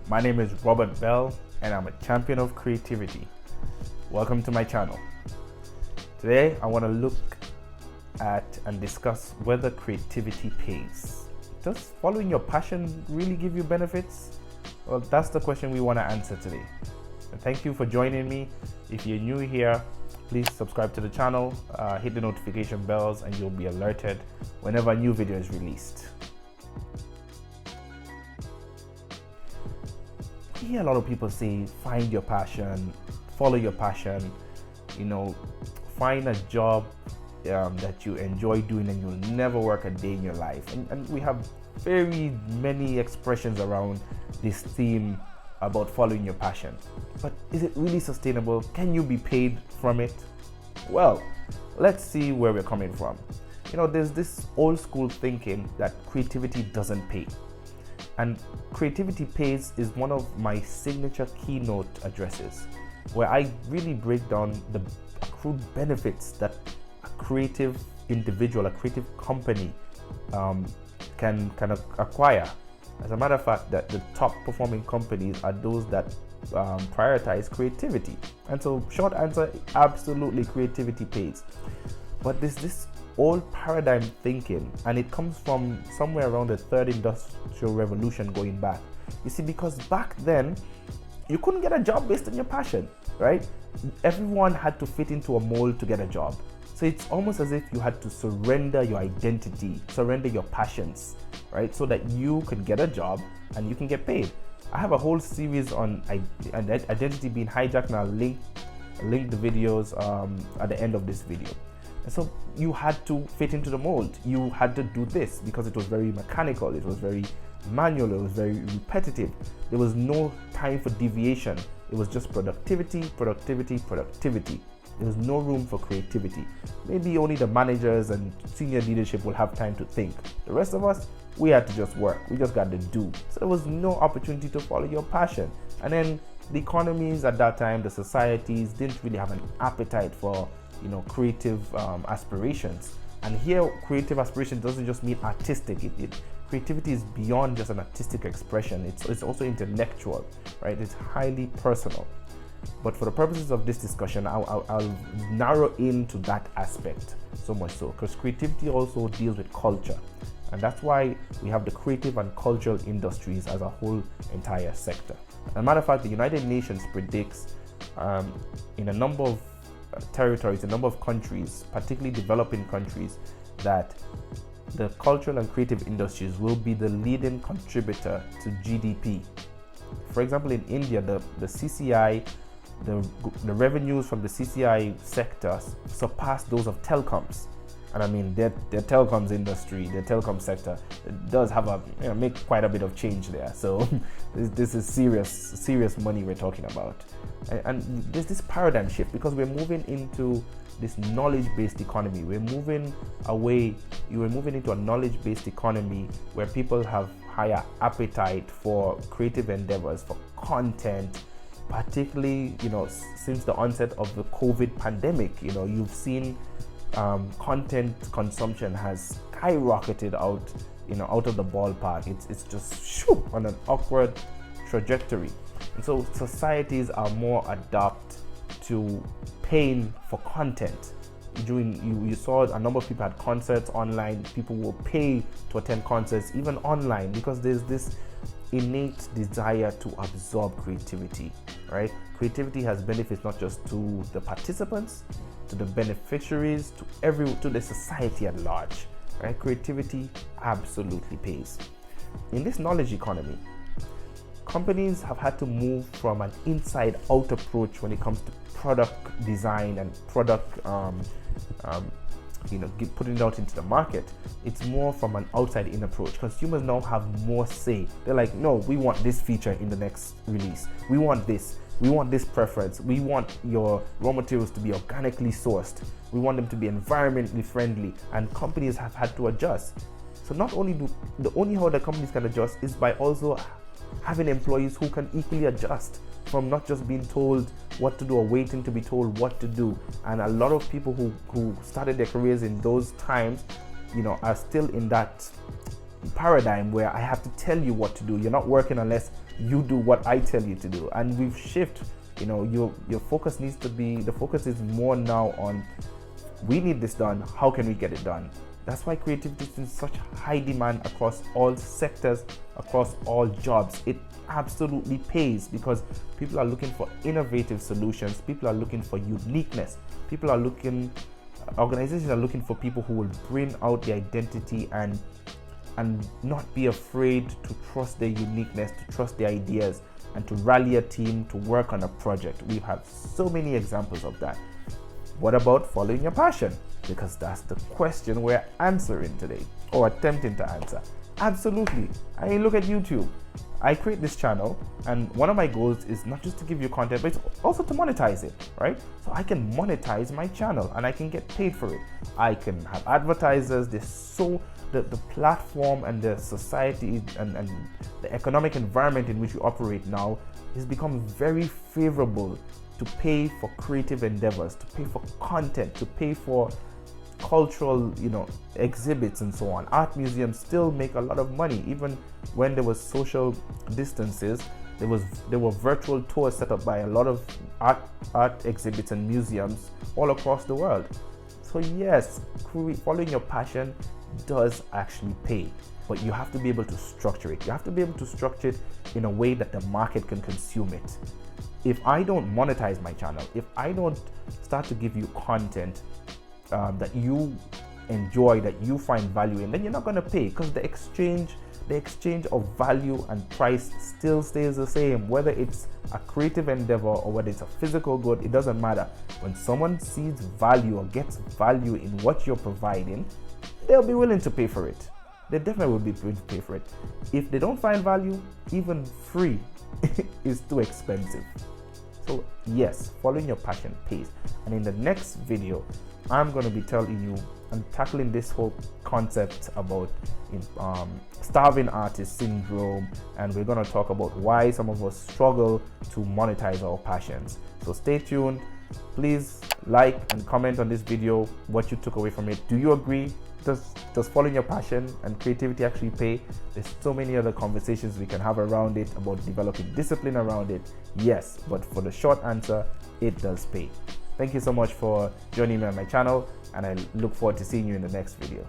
My name is Robert Belle and I'm a champion of creativity. Welcome to my channel. Today I want to look at and discuss whether creativity pays. Does following your passion really give you benefits? Well, that's the question we want to answer today. And thank you for joining me. If you're new here, please subscribe to the channel, hit the notification bells, and you'll be alerted whenever a new video is released. I hear a lot of people say, find your passion, follow your passion, find a job that you enjoy doing and you'll never work a day in your life. And we have very many expressions around this theme about following your passion. But is it really sustainable? Can you be paid from it? Well, let's see where we're coming from. There's this old school thinking that creativity doesn't pay. And Creativity Pays is one of my signature keynote addresses, where I really break down the accrued benefits that a creative individual, a creative company can acquire. As a matter of fact, that the top performing companies are those that prioritize creativity. And so, short answer, absolutely, creativity pays. But there's this old paradigm thinking, and it comes from somewhere around the third industrial revolution going back. You see, because back then you couldn't get a job based on your passion, right? Everyone had to fit into a mold to get a job. So it's almost as if you had to surrender your identity, surrender your passions, right? So that you can get a job and you can get paid. I have a whole series on identity being hijacked, and I'll link the videos at the end of this video. And so you had to fit into the mold. You had to do this because it was very mechanical, it was very manual, it was very repetitive. There was no time for deviation. It was just productivity, productivity, productivity. There was no room for creativity. Maybe only the managers and senior leadership will have time to think. The rest of us, we had to just work. We just got to do. So there was no opportunity to follow your passion. And then the economies at that time, the societies didn't really have an appetite for creative aspirations. And here, creative aspiration doesn't just mean artistic. Creativity is beyond just an artistic expression. It's also intellectual, right? It's highly personal. But for the purposes of this discussion, I'll narrow into that aspect so much so, because creativity also deals with culture. And that's why we have the creative and cultural industries as a whole entire sector. As a matter of fact, the United Nations predicts in a number of territories, a number of countries, particularly developing countries, that the cultural and creative industries will be the leading contributor to GDP. For example, in India, the CCI, the revenues from the CCI sector surpass those of telecoms. And I mean, their telecoms industry, their telecom sector, does have make quite a bit of change there. So this is serious money we're talking about. And there's this paradigm shift because we're moving into this knowledge-based economy. We're moving into a knowledge-based economy where people have higher appetite for creative endeavors, for content, particularly since the onset of the COVID pandemic. You've seen content consumption has skyrocketed out of the ballpark. It's just on an upward trajectory. And so societies are more adept to paying for content. You saw a number of people had concerts online. People will pay to attend concerts even online because there's this innate desire to absorb creativity, right? Creativity has benefits not just to the participants, to the beneficiaries, to the society at large, right? Creativity absolutely pays. In this knowledge economy, companies have had to move from an inside-out approach when it comes to product design and product putting it out into the market. It's more from an outside-in approach. Consumers now have more say. They're like, no, we want this feature in the next release. We want this preference. We want your raw materials to be organically sourced. We want them to be environmentally friendly. And companies have had to adjust. So the only how the companies can adjust is by also having employees who can equally adjust, from not just being told what to do or waiting to be told what to do. And a lot of people who started their careers in those times, are still in that paradigm where I have to tell you what to do. You're not working unless you do what I tell you to do. And we've shifted, you know, your focus needs to be, the focus is more now on, we need this done, how can we get it done? That's why creativity is in such high demand across all sectors, across all jobs. It absolutely pays because people are looking for innovative solutions. People are looking for uniqueness. Organizations are looking for people who will bring out the identity and not be afraid to trust their uniqueness, to trust their ideas, and to rally a team to work on a project. We have so many examples of that. What about following your passion? Because that's the question we're answering today, or attempting to answer. Absolutely. I mean, look at YouTube. I create this channel, and one of my goals is not just to give you content, but it's also to monetize it, right? So I can monetize my channel and I can get paid for it. I can have advertisers. The platform and the society and the economic environment in which we operate now has become very favorable to pay for creative endeavors, to pay for content, to pay for cultural, you know, exhibits and so on. Art museums still make a lot of money. Even when there was social distances, there were virtual tours set up by a lot of art exhibits and museums all across the world. So yes, following your passion does actually pay, but you have to be able to structure it. You have to be able to structure it in a way that the market can consume it. If I don't monetize my channel, if I don't start to give you content that you enjoy, that you find value in, then you're not going to pay, because the exchange of value and price still stays the same. Whether it's a creative endeavor or whether it's a physical good, it doesn't matter. When someone sees value or gets value in what you're providing, they'll be willing to pay for it. They definitely will be willing to pay for it. If they don't find value, even free is too expensive. So yes, following your passion pays. And in the next video, I'm going to be telling you and tackling this whole concept about starving artist syndrome, and we're going to talk about why some of us struggle to monetize our passions. So stay tuned. Please like and comment on this video what you took away from it. Do you agree? Does following your passion and creativity actually pay? There's so many other conversations we can have around it, about developing discipline around it. Yes, but for the short answer, it does pay. Thank you so much for joining me on my channel, and I look forward to seeing you in the next video.